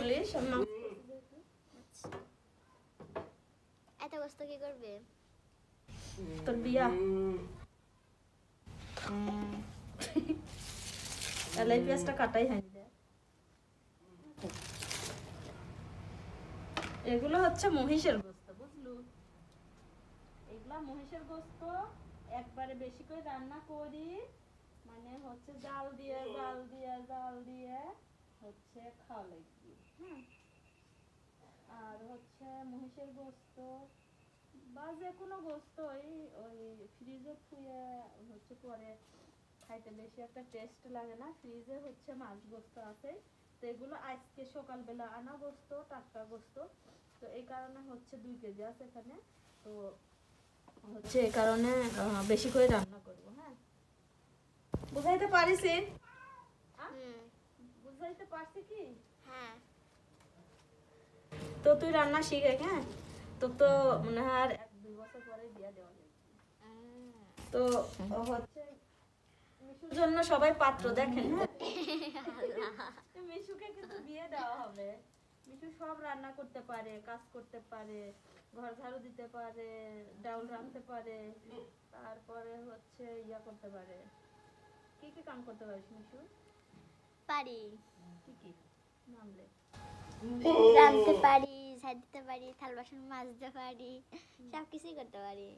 বলিস এত কষ্ট কি করবে? তোর বিয়া এলাই পেঁয়াজটা কাটাই হয়নি। এগুলো হচ্ছে মহিষের গোস্ত, বুঝলু? এগুলা মহিষের গোস্ত একবারে বেশি করে রান্না করি, মানে হচ্ছে জাল দিয়ে হচ্ছে খাওয়া লাগবে। আর হচ্ছে মহিষের গোস্ত বা যে কোনো গোস্ত ওই ফ্রিজে থুয়ে হচ্ছে পরে খাইতে বেশি একটা টেস্ট লাগে না। ফ্রিজে হচ্ছে মাছ গোস্ত আছে, তো এগুলো আজকে সকালবেলা আনা গোস্ত, টাটকা গোস্ত। তো এই কারণে হচ্ছে 2 কেজি আছে এখানে, তো হচ্ছে এই কারণে বেশি করে রান্না করবো। হ্যাঁ, বুঝাইতে পারিস? বুঝাইতে পারছি কি? হ্যাঁ। তো তুই রান্না শিখে। হ্যাঁ, তো তো মনে হয় আর 1-2 বছর পরে বিয়ে দেওয়া যাবে। তো হচ্ছে মিশুর জন্য সবাই পাত্র দেখেন। মিশুকে কিন্তু বিয়ে দেওয়া হবে। মিশু সব রান্না করতে পারে, কাজ করতে পারে, ঘর ঝাড়ু দিতে পারে, ডাউল রাঁধতে পারে, তারপরে হচ্ছে ইয়া করতে পারে। কি কি কাম করতে পারিস মিশু? পারি। কি কি নামলে? রাঁধতে পারি, ঝাড় দিতে পারি, থাল বাসন মাজতে পারি, সব কিছুই করতে পারি।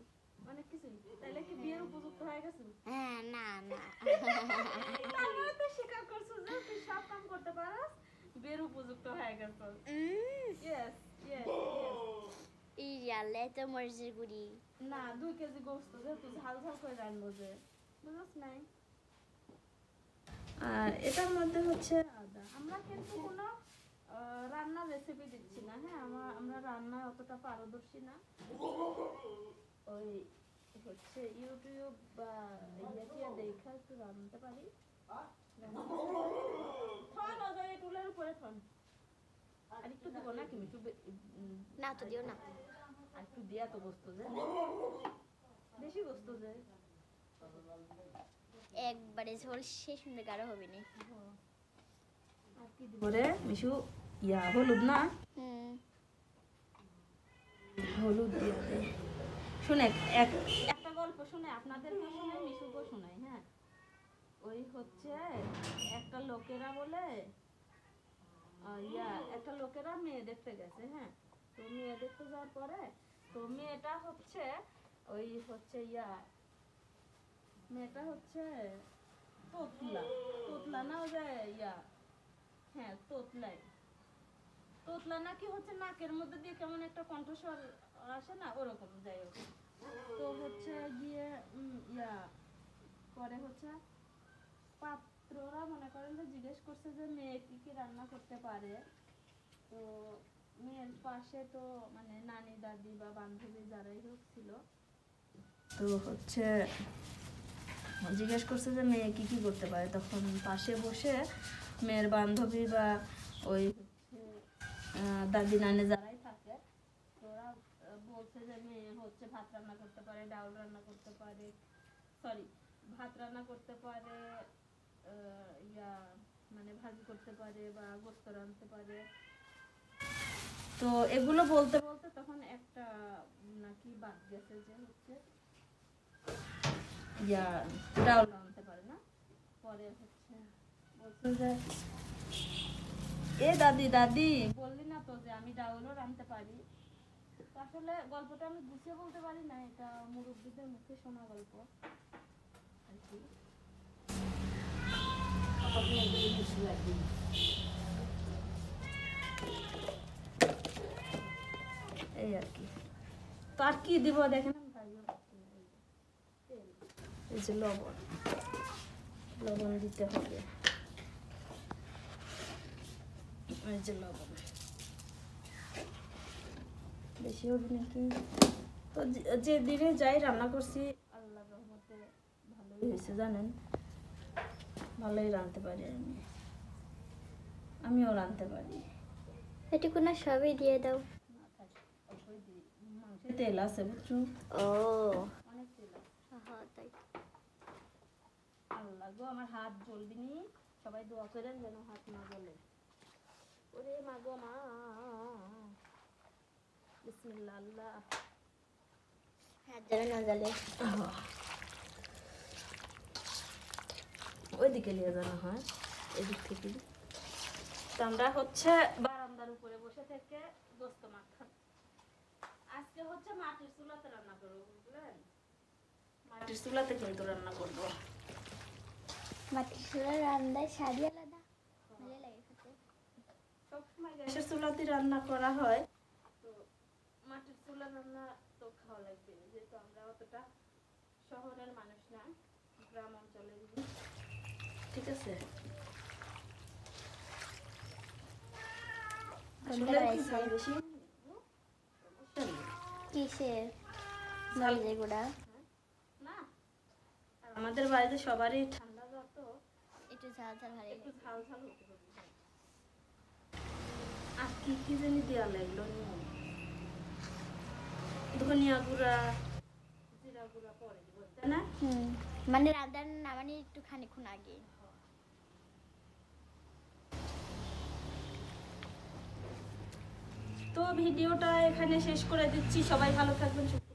অনেক কিছু। তাহলে কি বিয়ের উপযুক্ত হয়ে গেছে? হ্যাঁ, না না তারপরে তো স্বীকার করছিস যে তুই সব কাম করতে পারিস, বিয়ের উপযুক্ত হয়ে গেছিস। ইয়েস ইয়েস ইয়ালে তো মরিচের গুড়ি না, 2 কেজি গোস্ত যেহেতু ঝাল ঝাল করে রান্নবো, যে বুঝছ নাই? আর এটার মধ্যে হচ্ছে আদা। আমরা কিন্তু কোনো রান্নার রেসিপি দিচ্ছি না। হ্যাঁ, আমরা রান্নায় অতটা পারদর্শী না। ওই হচ্ছে ইউটিউব বা ইয়া দেখা একটু রান্নাতে পারি। থন ওই টুলের উপরে থন। আর একটু দিব না কি একটু না তো দিও না। আর একটু দিয়া তো গোস্ত যে বেশি গোস্ত যে একবারে ঝোল শেষ হলে গাঢ় হবে না। আর কি দিব রে মিশু? ইয়া হলুদ না? হলুদ দিয়ে দে। শুনে একটা গল্প শুনে আপনাদেরকে শুনে মিশুকেও শোনাই। হ্যাঁ, ওই হচ্ছে একটা লোকেরা বলে একটা লোকেরা মেয়ে দেখতে গেছে। হ্যাঁ, তো মেয়ে দেখতে যাওয়ার পরে তো মেয়েটা হচ্ছে ওই হচ্ছে মেয়েটা হচ্ছে তোতলা না ওই যে হ্যাঁ তোতলা নাকি হচ্ছে নাকের মধ্যে দিয়ে কেমন একটা কণ্ঠস্বর আসে না, ওরকম। যাই হোক, তো হচ্ছে গিয়ে পরে হচ্ছে পাত্ররা মনে করেন যে জিজ্ঞেস করছে যে মেয়ে কি কি রান্না করতে পারে। তো মেয়ের পাশে তো মানে নানি দাদি বা বান্ধবী যারাই হোক ছিল, তো হচ্ছে জিজ্ঞেস করছে যে মেয়ে কি কি করতে পারে। তখন পাশে বসে মেয়ের বান্ধবী বা ওই দাদি নানি যারাই থাকে, ওরা বলছে যে মেয়ে হচ্ছে ভাত রান্না করতে পারে, ডাউল রান্না করতে পারে, ভাত রান্না করতে পারে, মানে ভাজি করতে পারে বা গোস্ত রাঁধতে পারে। তো এগুলো বলতে বলতে তখন একটা নাকি বাদ গেছে যে হচ্ছে ডাউল রাঁধতে পারে না। পরে হচ্ছে বলছে যে এ দাদি দাদি বললি না তো যে আমি ডাউলও রাঁধতে পারি। আসলে গল্পটা আমি গুছিয়ে বলতে পারি না, এটা মুরব্বীদের মুখে শোনা গল্প আর কি। এই আর কি। তো আর কি দিব দেখেন, এই যে লবণ দিতে হবে। এই যে লবণ বেশি হবে নাকি? তো যে দিনে যাই রান্না করছি আল্লাহর রহমতে ভালোই হয়েছে, জানেন, ভালোই রাঁধতে পারি আমিও রাঁধতে পারি। এটুকু না সবই দিয়ে দাও। মাংসে তেল আছে বুঝছো? ও অনেক তেল আছে। হ্যাঁ তাই। আল্লাহ গো, আমার হাত জ্বলবি নি। সবাই দোয়া করেন যেন হাত না জ্বলে। ওরে মা গো মা। বিসমিল্লাহ আল্লাহ। হাত যাবে না জালে। ওইদিকে নিয়ে যাওয়া হয়, এদিক থেকে। তো আমরা হচ্ছে বারান্দার উপরে বসে থেকে গোস্ত মাখা। আজকে হচ্ছে মাটির চুলাতে রান্না করবো, বুঝলেন? মাটির চুলাতে কিন্তু রান্না করবো। মাটির চুলার রান্নায় স্বাদই আলাদা, ভালো লাগে খেতে। সবসময় গ্যাসের চুলাতে রান্না করা হয়, তো মাটির চুলা রান্না তো খাওয়া লাগবে, যেহেতু আমরা অতটা শহরের মানুষ না, গ্রাম অঞ্চলের। ঠিক আছে। আসলে কি ঝাল বেশি? কিসের মরিচের গুঁড়া? না, আর আমাদের বাড়িতে সবারই ঠান্ডা জ্বর, তো একটু ঝাল ঝাল ভালো একটু লাগে। ঝাল ঝাল হতে হবে। আর কি কি জানি দেওয়া লাগলো, ধনিয়া গুঁড়া, জিরা গুঁড়া পরে দিব, তাই না? মানে রান্নার নামানি একটু খানিক্ষণ আগে। তো ভিডিওটা এখানে শেষ করে দিচ্ছি। সবাই ভালো থাকবেন, সুস্থ